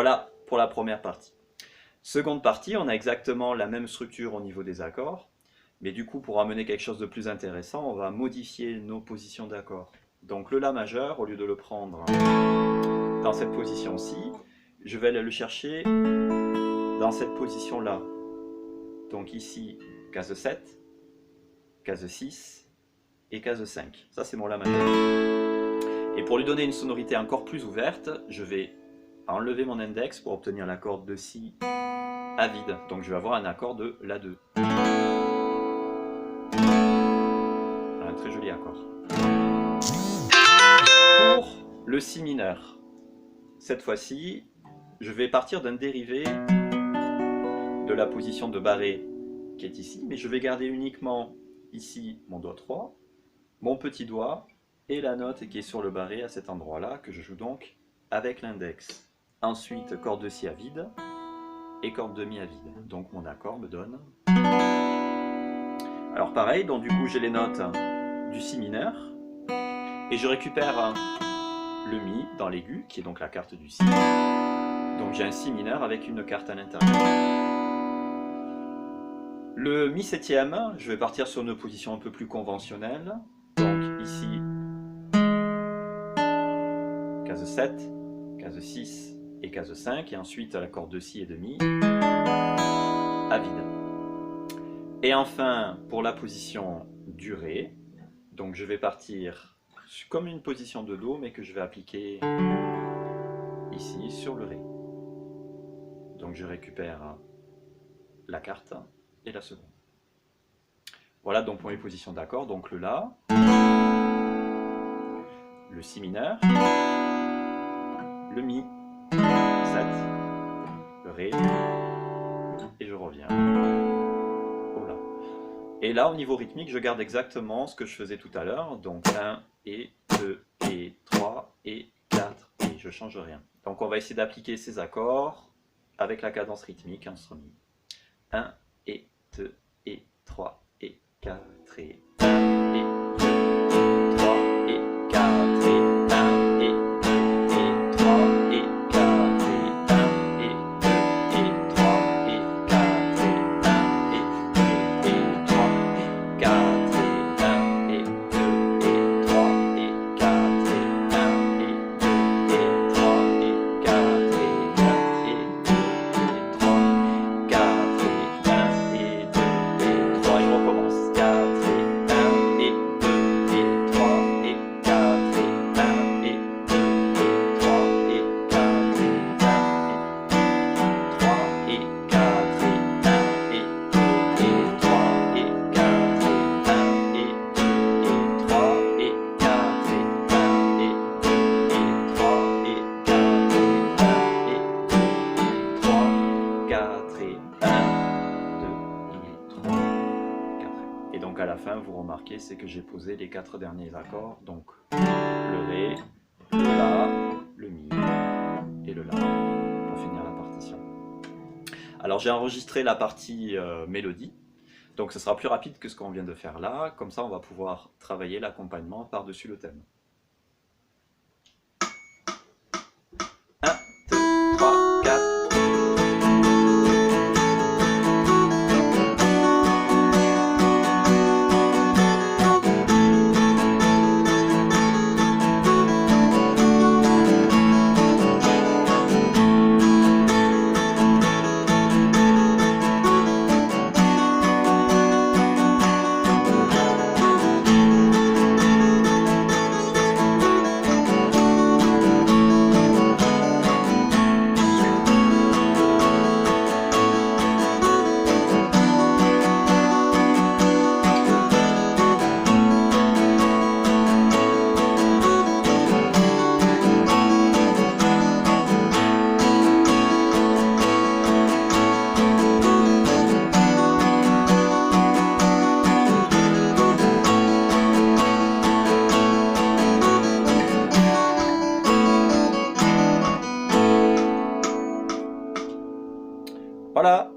Voilà pour la première partie. Seconde partie, on a exactement la même structure au niveau des accords, mais du coup, pour amener quelque chose de plus intéressant, on va modifier nos positions d'accords. Donc le La majeur, au lieu de le prendre dans cette position-ci, je vais aller le chercher dans cette position-là. Donc ici, case 7, case 6 et case 5. Ça, c'est mon La majeur. Et pour lui donner une sonorité encore plus ouverte, je vais enlever mon index pour obtenir l'accord de Si à vide. Donc je vais avoir un accord de La2. Un très joli accord. Pour le Si mineur, cette fois-ci, je vais partir d'un dérivé de la position de barré qui est ici, mais je vais garder uniquement ici mon doigt 3, mon petit doigt et la note qui est sur le barré à cet endroit-là, que je joue donc avec l'index. Ensuite, corde de Si à vide et corde de Mi à vide. Donc mon accord me donne... Alors pareil, donc du coup j'ai les notes du Si mineur, et je récupère le Mi dans l'aigu, qui est donc la carte du Si. Donc j'ai un Si mineur avec une carte à l'intérieur. Le Mi septième, je vais partir sur une position un peu plus conventionnelle. Donc ici, case 7, case 6 et case 5, et ensuite l'accord de Si et de Mi à vide. Et enfin, pour la position du Ré, donc je vais partir comme une position de Do, mais que je vais appliquer ici sur le Ré. Donc je récupère la carte et la seconde. Voilà donc pour mes positions d'accord, donc le La, le Si mineur, le Mi, 7, le Ré, et je reviens au La. Et là, au niveau rythmique, je garde exactement ce que je faisais tout à l'heure, donc 1 et 2 et 3 et 4, et je ne change rien. Donc on va essayer d'appliquer ces accords avec la cadence rythmique instrumentale. 1 et 2 et 3 et 4 et 1 et 2 et 3 et 4 et 1 et 2 et 3 et 4 et 1 et 2 et 3 et 4 et 1 et 2 et 3 4 et 1 et 2 et 3 et 4 et 1 et 2 et 3 et 4 et 1 et 2 et 3 4 et 1 et 2 et 3, je recommence 4 et 1 et 2 et 3 et 4 et 1 et 2 et 3 et 4 et 1 et 3 et 4 et 1 et 2 et 3 et 4 et 1 et 2 et 3 et 4 et 1 et 2 et 3 et 4 et 1 et 2 et 3 4 et 1 2 et 3 4. Et donc à la fin, vous remarquez, c'est que j'ai posé les 4 derniers accords, donc le Ré, le La, le Mi et le La, pour finir la partition. Alors j'ai enregistré la partie mélodie, donc ce sera plus rapide que ce qu'on vient de faire là, comme ça on va pouvoir travailler l'accompagnement par-dessus le thème. 1, 2, 3, 4. Voilà.